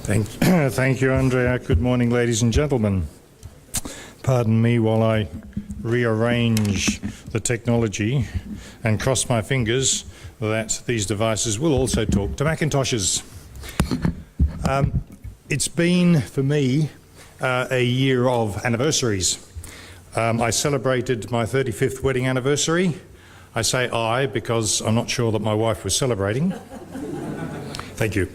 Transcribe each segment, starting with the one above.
Thank you, Andrea. Good morning, ladies and gentlemen. Pardon me while I rearrange the technology and cross my fingers that these devices will also talk to Macintoshes. It's been, for me, a year of anniversaries. I celebrated my 35th wedding anniversary. I say I because I'm not sure that my wife was celebrating. Thank you.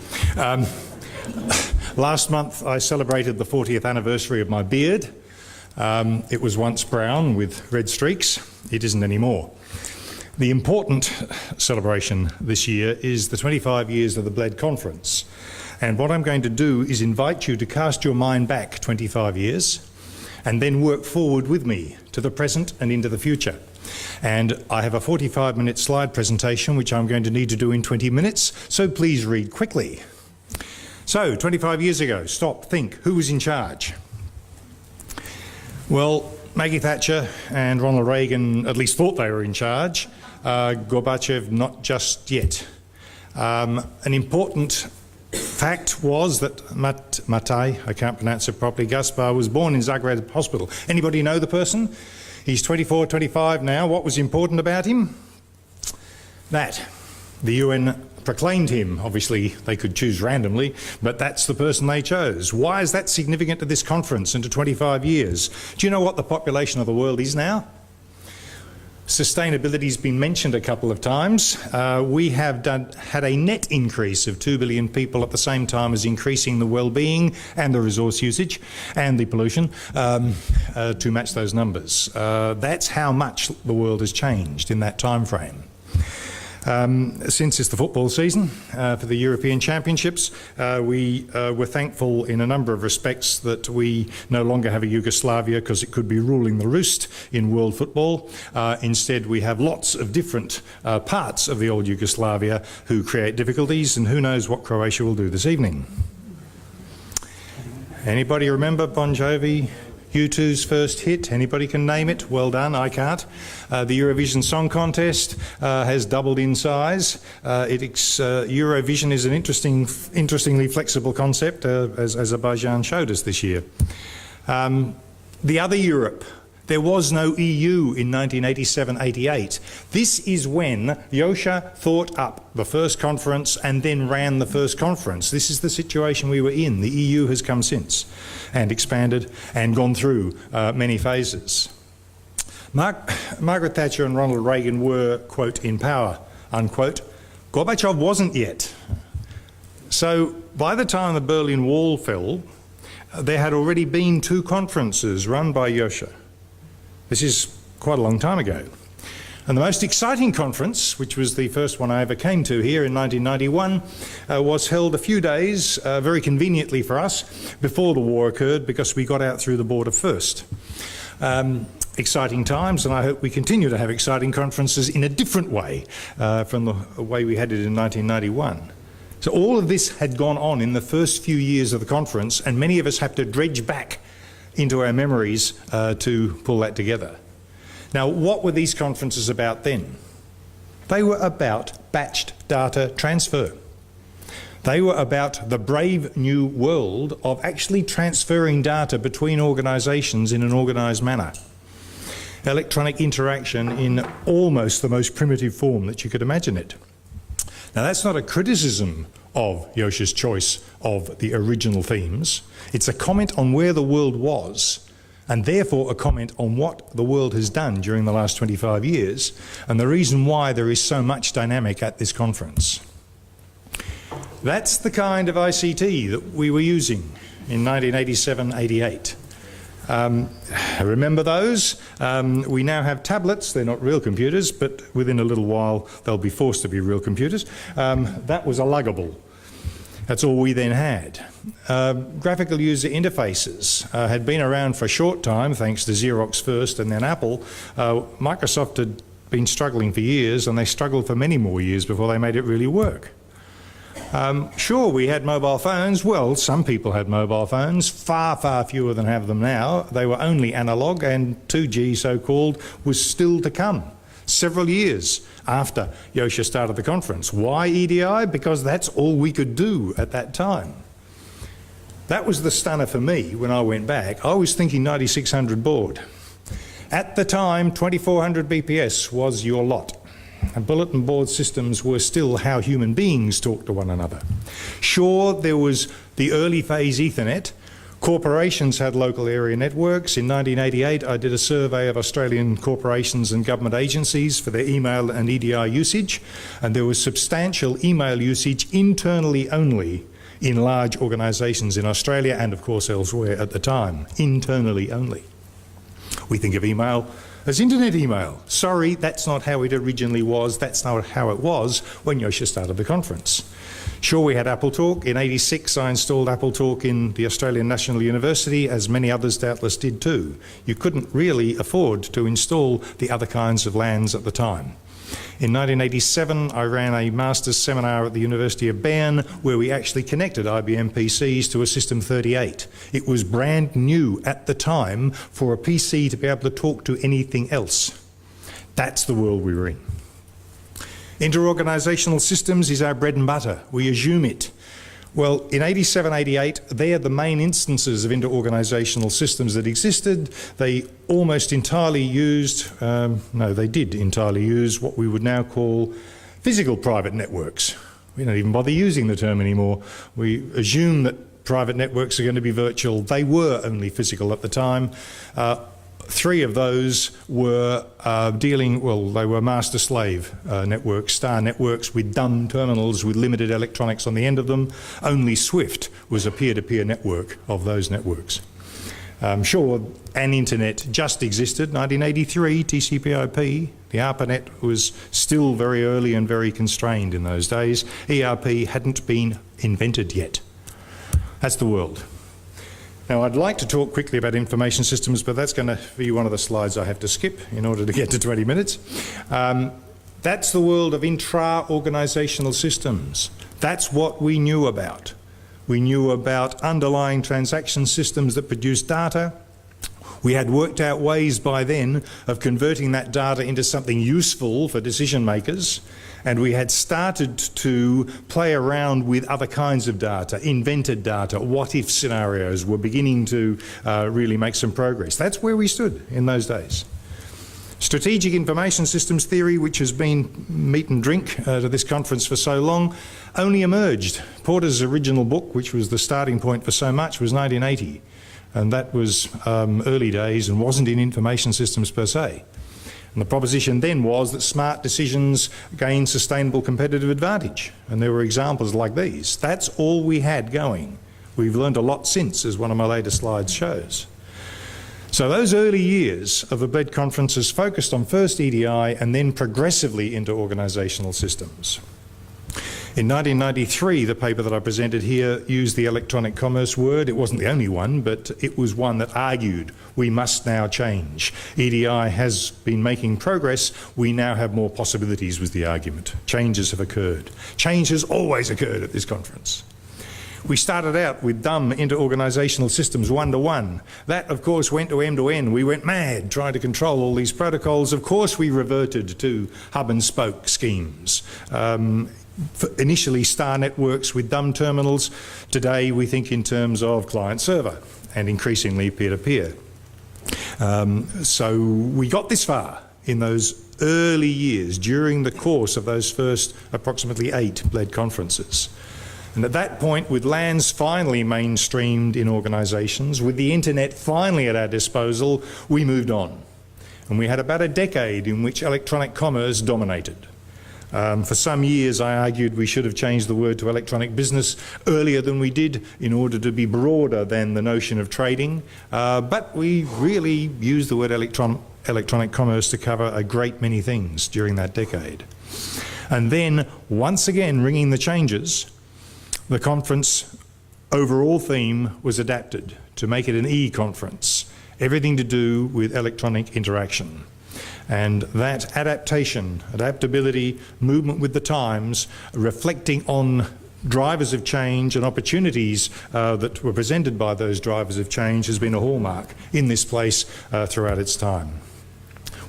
Last month I celebrated the 40th anniversary of my beard. It was once brown with red streaks. It isn't anymore. The important celebration this year is the 25 years of the Bled conference. And what I'm going to do is invite you to cast your mind back 25 years and then work forward with me to the present and into the future. And I have a 45-minute slide presentation which I'm going to need to do in 20 minutes, so please read quickly. So, 25 years ago, stop, think, who was in charge? Well, Maggie Thatcher and Ronald Reagan at least thought they were in charge. Gorbachev, not just yet. An important fact was that Matej, I can't pronounce it properly, Gaspar was born in Zagreb Hospital. Anybody know the person? He's 24, 25 now. What was important about him? That the UN proclaimed him. Obviously, they could choose randomly, but that's the person they chose. Why is that significant to this conference and to 25 years? Do you know what the population of the world is now? Sustainability's been mentioned a couple of times. We have had a net increase of 2 billion people at the same time as increasing the well-being and the resource usage and the pollution to match those numbers. That's how much the world has changed in that time frame. Since it's the football season for the European Championships, we were thankful in a number of respects that we no longer have a Yugoslavia because it could be ruling the roost in world football. Instead, we have lots of different parts of the old Yugoslavia who create difficulties, and who knows what Croatia will do this evening. Anybody remember Bon Jovi? U2's first hit, anybody can name it? Well done, I can't. The Eurovision Song Contest has doubled in size. Eurovision is an interestingly flexible concept, as Azerbaijan showed us this year. The other Europe. There was no EU in 1987-88. This is when Yosha thought up the first conference and then ran the first conference. This is the situation we were in. The EU has come since and expanded and gone through many phases. Margaret Thatcher and Ronald Reagan were, quote, in power, unquote. Gorbachev wasn't yet. So by the time the Berlin Wall fell, there had already been 2 conferences run by Yosha. This is quite a long time ago. And the most exciting conference, which was the first one I ever came to here in 1991, was held a few days, very conveniently for us, before the war occurred because we got out through the border first. Exciting times, and I hope we continue to have exciting conferences in a different way from the way we had it in 1991. So all of this had gone on in the first few years of the conference, and many of us have to dredge back into our memories to pull that together. Now, what were these conferences about then? They were about batched data transfer. They were about the brave new world of actually transferring data between organisations in an organised manner. Electronic interaction in almost the most primitive form that you could imagine it. Now, that's not a criticism of Yosha's choice of the original themes. It's a comment on where the world was, and therefore a comment on what the world has done during the last 25 years, and the reason why there is so much dynamic at this conference. That's the kind of ICT that we were using in 1987-88. Remember those? We now have tablets. They're not real computers, but within a little while they'll be forced to be real computers. That was a luggable. That's all we then had. Graphical user interfaces had been around for a short time, thanks to Xerox first and then Apple. Microsoft had been struggling for years, and they struggled for many more years before they made it really work. Sure, we had mobile phones. Well, some people had mobile phones, far, far fewer than have them now. They were only analogue, and 2G, so-called, was still to come, several years after Yosha started the conference. Why EDI? Because that's all we could do at that time. That was the stunner for me when I went back. I was thinking 9600 baud. At the time, 2400 BPS was your lot. And bulletin board systems were still how human beings talked to one another. Sure, there was the early phase Ethernet. Corporations had local area networks. In 1988, I did a survey of Australian corporations and government agencies for their email and EDI usage, and there was substantial email usage internally only in large organisations in Australia and, of course, elsewhere at the time. Internally only. We think of email as internet email. Sorry, that's not how it originally was. That's not how it was when Yosha started the conference. Sure, we had Apple Talk. In '86, I installed Apple Talk in the Australian National University, as many others doubtless did too. You couldn't really afford to install the other kinds of LANs at the time. In 1987, I ran a master's seminar at the University of Bern where we actually connected IBM PCs to a System 38. It was brand new at the time for a PC to be able to talk to anything else. That's the world we were in. Inter-organisational systems is our bread and butter. We assume it. Well, in 87, 88, they're the main instances of inter-organisational systems that existed. They almost entirely used, they did entirely use what we would now call physical private networks. We don't even bother using the term anymore. We assume that private networks are going to be virtual. They were only physical at the time. 3 of those were they were master-slave networks, star networks with dumb terminals with limited electronics on the end of them. Only Swift was a peer-to-peer network of those networks. Sure, an internet just existed. 1983, TCP/IP. The ARPANET was still very early and very constrained in those days. ERP hadn't been invented yet. That's the world. Now, I'd like to talk quickly about information systems, but that's going to be one of the slides I have to skip in order to get to 20 minutes. That's the world of intra-organisational systems. That's what we knew about. We knew about underlying transaction systems that produce data. We had worked out ways by then of converting that data into something useful for decision makers, and we had started to play around with other kinds of data, invented data, what-if scenarios were beginning to really make some progress. That's where we stood in those days. Strategic information systems theory, which has been meat and drink to this conference for so long, only emerged. Porter's original book, which was the starting point for so much, was 1980. And that was early days and wasn't in information systems per se. And the proposition then was that smart decisions gain sustainable competitive advantage. And there were examples like these. That's all we had going. We've learned a lot since, as one of my later slides shows. So those early years of the Bled conferences focused on first EDI and then progressively into organisational systems. In 1993, the paper that I presented here used the electronic commerce word. It wasn't the only one, but it was one that argued we must now change. EDI has been making progress. We now have more possibilities, was the argument. Changes have occurred. Change has always occurred at this conference. We started out with dumb inter-organisational systems one-to-one. That, of course, went to M2N. We went mad trying to control all these protocols. Of course, we reverted to hub-and-spoke schemes. Initially star networks with dumb terminals. Today we think in terms of client-server and increasingly peer-to-peer. So we got this far in those early years during the course of those first approximately 8 Bled conferences. And at that point, with LANs finally mainstreamed in organisations, with the internet finally at our disposal, we moved on. And we had about a decade in which electronic commerce dominated. For some years I argued we should have changed the word to electronic business earlier than we did in order to be broader than the notion of trading, but we really used the word electronic commerce to cover a great many things during that decade. And then, once again ringing the changes, the conference overall theme was adapted to make it an eConference, everything to do with electronic interaction. And that adaptation, adaptability, movement with the times, reflecting on drivers of change and opportunities that were presented by those drivers of change has been a hallmark in this place throughout its time.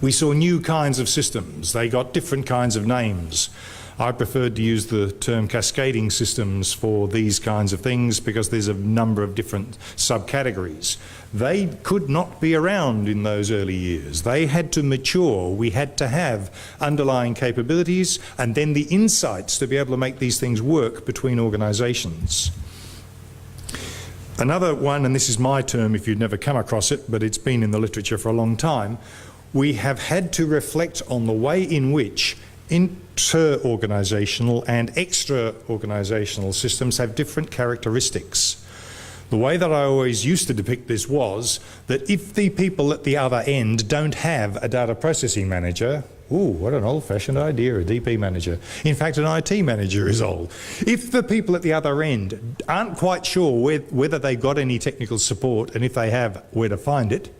We saw new kinds of systems. They got different kinds of names. I preferred to use the term cascading systems for these kinds of things because there's a number of different subcategories. They could not be around in those early years. They had to mature. We had to have underlying capabilities and then the insights to be able to make these things work between organisations. Another one, and this is my term if you've never come across it, but it's been in the literature for a long time, we have had to reflect on the way in which inter-organisational and extra-organisational systems have different characteristics. The way that I always used to depict this was that if the people at the other end don't have a data processing manager, ooh, what an old-fashioned idea, a DP manager. In fact, an IT manager is old. If the people at the other end aren't quite sure whether they've got any technical support, and if they have, where to find it,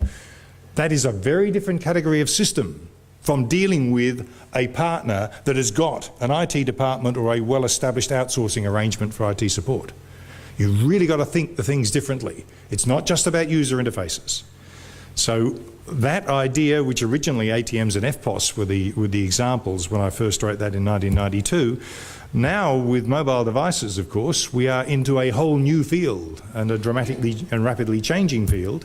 that is a very different category of system from dealing with a partner that has got an IT department or a well-established outsourcing arrangement for IT support. You've really got to think the things differently. It's not just about user interfaces. So that idea, which originally ATMs and FPOS were the examples when I first wrote that in 1992, now with mobile devices, of course, we are into a whole new field and a dramatically and rapidly changing field.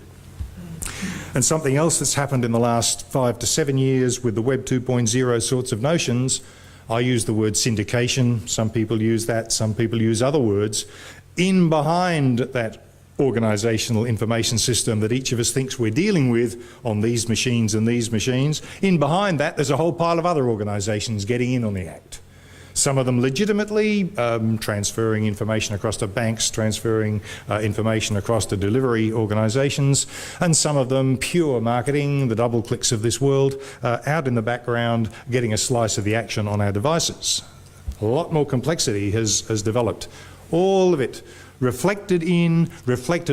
And something else that's happened in the last 5 to 7 years with the Web 2.0 sorts of notions, I use the word syndication, some people use that, some people use other words. In behind that organisational information system that each of us thinks we're dealing with on these machines and these machines, in behind that there's a whole pile of other organisations getting in on the act. Some of them legitimately transferring information across to banks, transferring information across to delivery organisations, and some of them pure marketing, the double clicks of this world, out in the background getting a slice of the action on our devices. A lot more complexity has developed. All of it reflected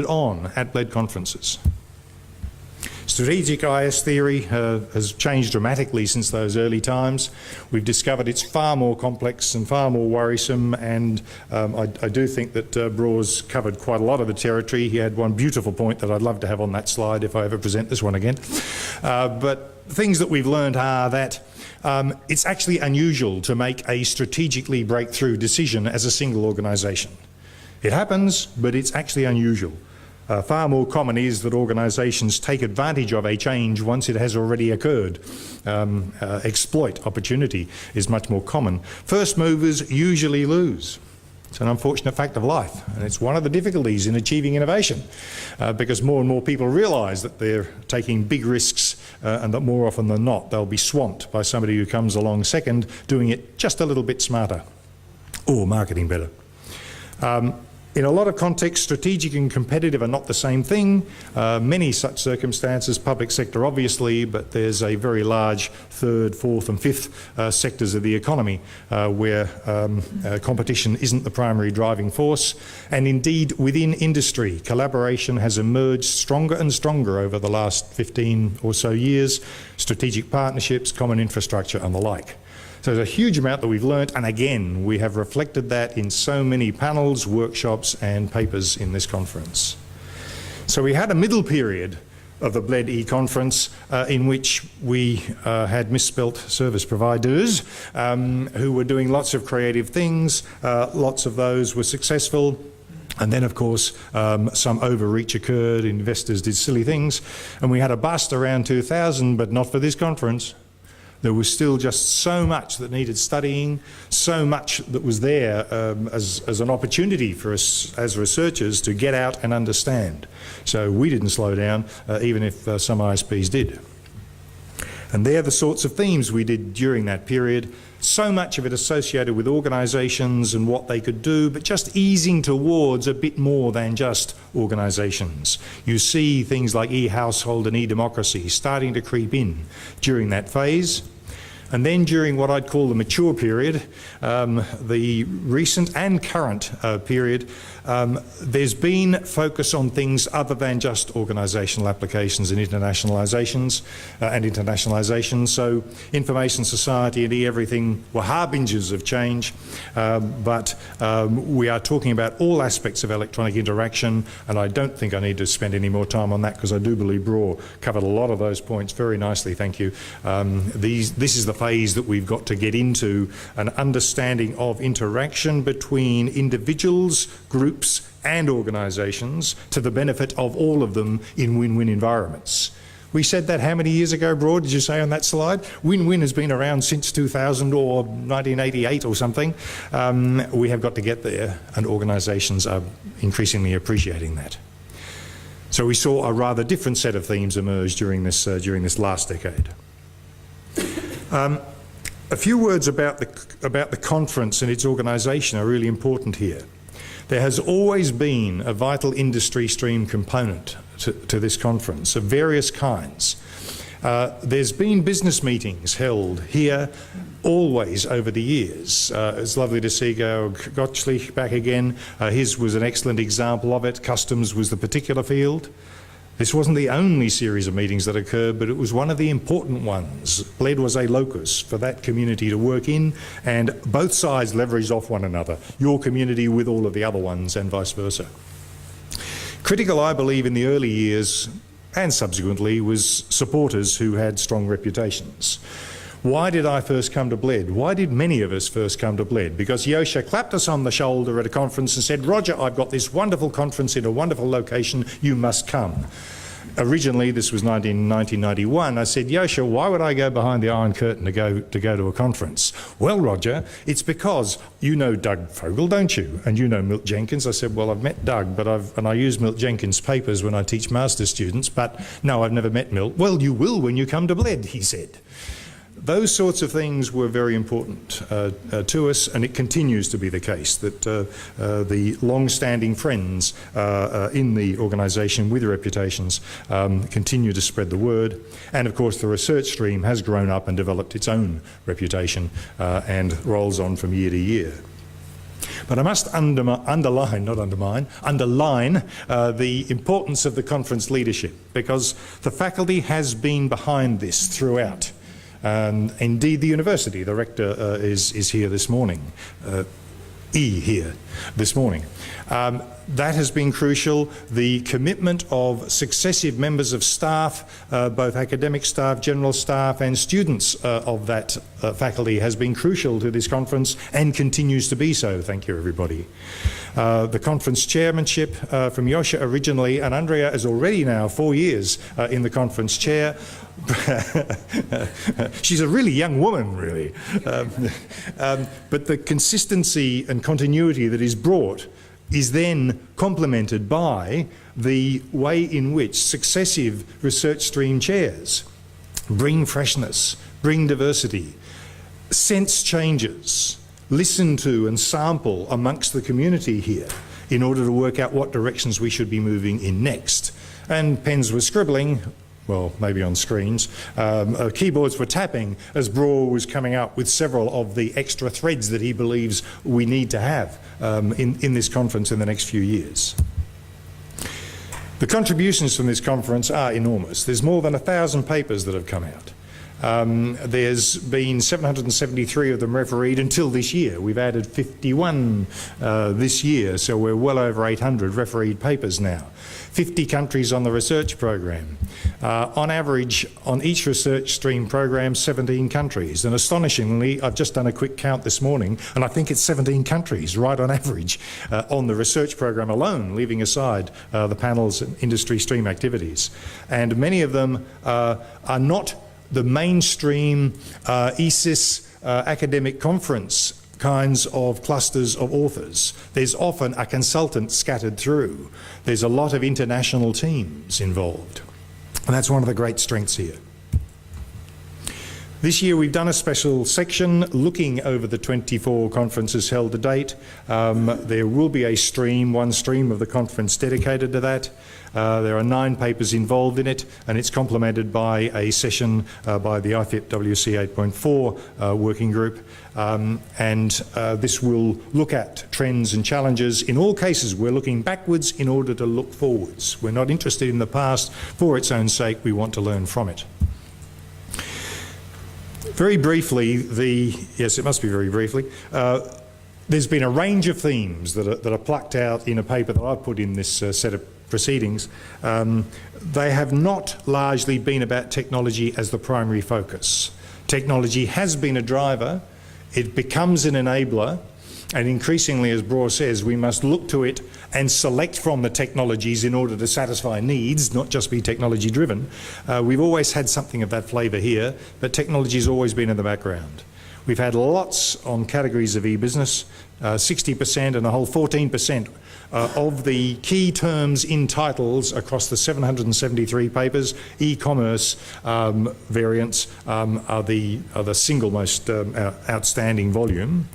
on at Bled conferences. Strategic IS theory has changed dramatically since those early times. We've discovered it's far more complex and far more worrisome, and I do think that Braw's covered quite a lot of the territory. He had one beautiful point that I'd love to have on that slide if I ever present this one again. But things that we've learned are that it's actually unusual to make a strategically breakthrough decision as a single organisation. It happens, but it's actually unusual. Far more common is that organisations take advantage of a change once it has already occurred. Exploit opportunity is much more common. First movers usually lose. It's an unfortunate fact of life, and it's one of the difficulties in achieving innovation because more and more people realise that they're taking big risks and that more often than not they'll be swamped by somebody who comes along second doing it just a little bit smarter or marketing better. In a lot of contexts, strategic and competitive are not the same thing. Many such circumstances, public sector obviously, but there's a very large third, fourth and fifth sectors of the economy where competition isn't the primary driving force. And indeed, within industry, collaboration has emerged stronger and stronger over the last 15 or so years, strategic partnerships, common infrastructure and the like. So there's a huge amount that we've learnt, and again, we have reflected that in so many panels, workshops and papers in this conference. So we had a middle period of the Bled eConference in which we had misspelt service providers who were doing lots of creative things. Lots of those were successful. And then, of course, some overreach occurred, investors did silly things, and we had a bust around 2000, but not for this conference. There was still just so much that needed studying, so much that was there as an opportunity for us as researchers to get out and understand. So we didn't slow down, even if some ISPs did. And they're the sorts of themes we did during that period. So much of it associated with organisations and what they could do, but just easing towards a bit more than just organisations. You see things like e-household and e-democracy starting to creep in during that phase. And then during what I'd call the mature period, the recent and current period, there's been focus on things other than just organisational applications and internationalisation. So information society and e-everything were harbingers of change, but we are talking about all aspects of electronic interaction, and I don't think I need to spend any more time on that because I do believe Braw covered a lot of those points very nicely, thank you. This is the phase that we've got to get into, an understanding of interaction between individuals, groups and organisations to the benefit of all of them in win-win environments. We said that how many years ago, Broad, did you say on that slide? Win-win has been around since 2000 or 1988 or something. We have got to get there, and organisations are increasingly appreciating that. So we saw a rather different set of themes emerge during this last decade. A few words about the conference and its organisation are really important here. There has always been a vital industry stream component to this conference of various kinds. There's been business meetings held here always over the years. It's lovely to see Georg Gottschlich back again. His was an excellent example of it. Customs was the particular field. This wasn't the only series of meetings that occurred, but it was one of the important ones. Bled was a locus for that community to work in, and both sides leveraged off one another, your community with all of the other ones and vice versa. Critical, I believe, in the early years and subsequently was supporters who had strong reputations. Why did I first come to Bled? Why did many of us first come to Bled? Because Yosha clapped us on the shoulder at a conference and said, Roger, I've got this wonderful conference in a wonderful location, you must come. Originally, this was 1991, I said, Yosha, why would I go behind the Iron Curtain to go to a conference? Well, Roger, it's because you know Doug Fogel, don't you? And you know Milt Jenkins. I said, well, I've met Doug, but I use Milt Jenkins' papers when I teach master's students, but no, I've never met Milt. Well, you will when you come to Bled, he said. Those sorts of things were very important to us, and it continues to be the case that the long-standing friends in the organisation with reputations continue to spread the word. And of course the research stream has grown up and developed its own reputation and rolls on from year to year. But I must underline the importance of the conference leadership, because the faculty has been behind this throughout. Indeed, the university, the rector is here this morning, here this morning. That has been crucial. The commitment of successive members of staff, both academic staff, general staff and students of that faculty has been crucial to this conference and continues to be so. Thank you, everybody. The conference chairmanship from Yosha originally, and Andrea is already now 4 years in the conference chair. She's a really young woman, really. But the consistency and continuity that is brought is then complemented by the way in which successive research stream chairs bring freshness, bring diversity, sense changes, listen to and sample amongst the community here in order to work out what directions we should be moving in next. And pens were scribbling, well, maybe on screens. Keyboards were tapping as Broad was coming up with several of the extra threads that he believes we need to have in this conference in the next few years. The contributions from this conference are enormous. There's more than 1,000 papers that have come out. There's been 773 of them refereed until this year. We've added 51 this year, so we're well over 800 refereed papers now. 50 countries on the research program. On average, on each research stream program, 17 countries. And astonishingly, I've just done a quick count this morning, and I think it's 17 countries, right on average, on the research program alone, leaving aside the panels and industry stream activities. And many of them are not the mainstream ESIS academic conference kinds of clusters of authors. There's often a consultant scattered through. There's a lot of international teams involved. And that's one of the great strengths here. This year we've done a special section looking over the 24 conferences held to date. There will be a stream, one stream of the conference dedicated to that. There are 9 papers involved in it, and it's complemented by a session by the IFIP WC 8.4 working group. This will look at trends and challenges. In all cases, we're looking backwards in order to look forwards. We're not interested in the past for its own sake. We want to learn from it. Very briefly, yes, it must be very briefly, there's been a range of themes that are plucked out in a paper that I've put in this set of proceedings. They have not largely been about technology as the primary focus. Technology has been a driver, it becomes an enabler, and increasingly, as Broer says, we must look to it and select from the technologies in order to satisfy needs, not just be technology driven. We've always had something of that flavour here, but technology's always been in the background. We've had lots on categories of e-business, 60% and a whole 14% of the key terms in titles across the 773 papers. E-commerce variants are the single most outstanding volume.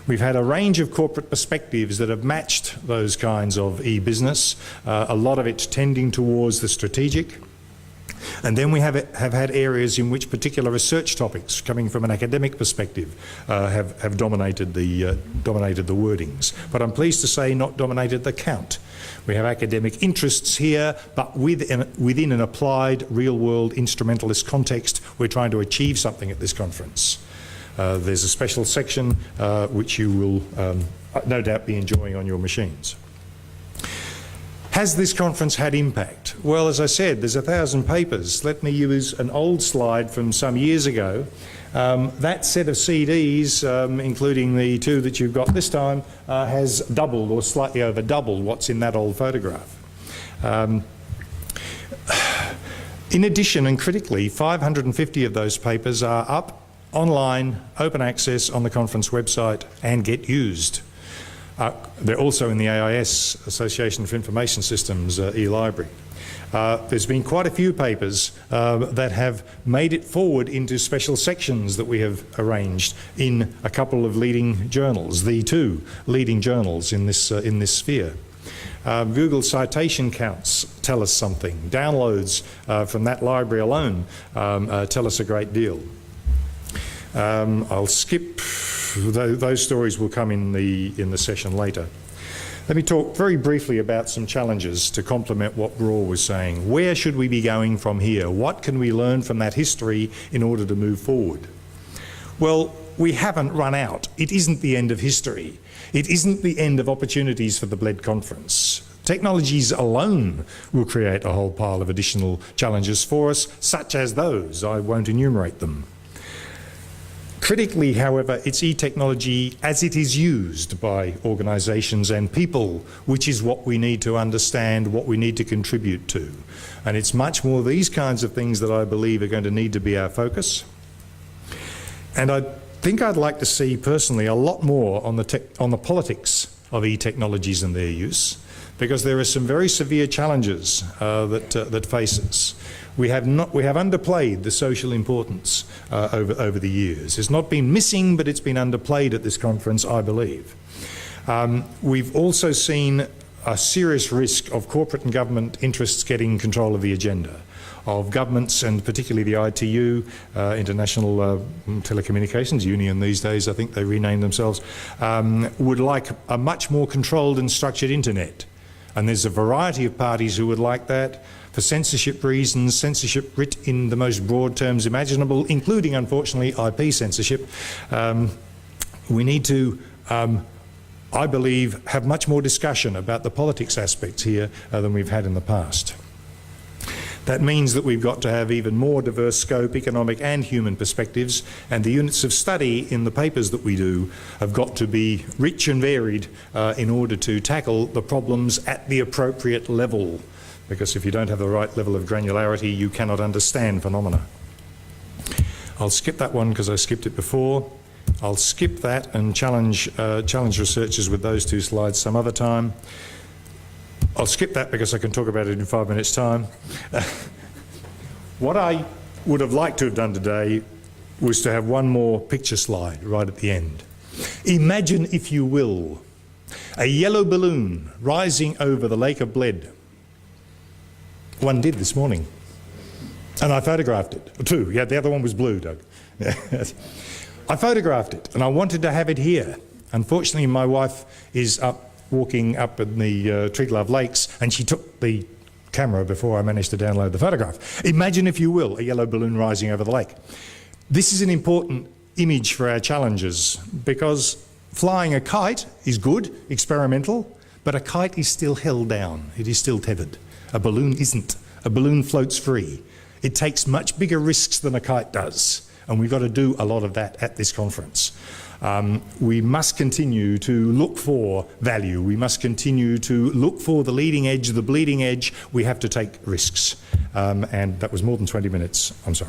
We've had a range of corporate perspectives that have matched those kinds of e-business, a lot of it tending towards the strategic. And then we have had areas in which particular research topics, coming from an academic perspective, have dominated the wordings. But I'm pleased to say not dominated the count. We have academic interests here, but within an applied real-world instrumentalist context, we're trying to achieve something at this conference. There's a special section which you will no doubt be enjoying on your machines. Has this conference had impact? Well, as I said, there's 1,000 papers. Let me use an old slide from some years ago. That set of CDs, including the two that you've got this time, has doubled or slightly over doubled what's in that old photograph. In addition, and critically, 550 of those papers are up online, open access on the conference website and get used. They're also in the AIS, Association for Information Systems, e-library. There's been quite a few papers that have made it forward into special sections that we have arranged in a couple of leading journals, the two leading journals in this sphere. Google citation counts tell us something. Downloads from that library alone tell us a great deal. I'll skip. Those stories will come in the session later. Let me talk very briefly about some challenges to complement what Broer was saying. Where should we be going from here? What can we learn from that history in order to move forward? Well, we haven't run out. It isn't the end of history. It isn't the end of opportunities for the Bled conference. Technologies alone will create a whole pile of additional challenges for us, such as those. I won't enumerate them. Critically, however, it's e-technology as it is used by organisations and people, which is what we need to understand, what we need to contribute to. And it's much more these kinds of things that I believe are going to need to be our focus. And I think I'd like to see personally a lot more on the politics of e-technologies and their use, because there are some very severe challenges that face us. We have underplayed the social importance over the years. It's not been missing, but it's been underplayed at this conference, I believe. We've also seen a serious risk of corporate and government interests getting control of the agenda, of governments and particularly the ITU, International Telecommunications Union these days, I think they renamed themselves, would like a much more controlled and structured internet. And there's a variety of parties who would like that. For censorship reasons, censorship writ in the most broad terms imaginable, including, unfortunately, IP censorship. We need to, I believe, have much more discussion about the politics aspects here than we've had in the past. That means that we've got to have even more diverse scope, economic and human perspectives, and the units of study in the papers that we do have got to be rich and varied in order to tackle the problems at the appropriate level. Because if you don't have the right level of granularity, you cannot understand phenomena. I'll skip that one because I skipped it before. I'll skip that and challenge researchers with those two slides some other time. I'll skip that because I can talk about it in 5 minutes' time. What I would have liked to have done today was to have one more picture slide right at the end. Imagine, if you will, a yellow balloon rising over the lake of Bled. One did this morning, and I photographed it. Two, yeah, the other one was blue, Doug. I photographed it, and I wanted to have it here. Unfortunately, my wife is walking up in the Treeglove Lakes, and she took the camera before I managed to download the photograph. Imagine, if you will, a yellow balloon rising over the lake. This is an important image for our challenges, because flying a kite is good, experimental, but a kite is still held down. It is still tethered. A balloon isn't. A balloon floats free. It takes much bigger risks than a kite does. And we've got to do a lot of that at this conference. We must continue to look for value. We must continue to look for the leading edge, the bleeding edge. We have to take risks. And that was more than 20 minutes. I'm sorry.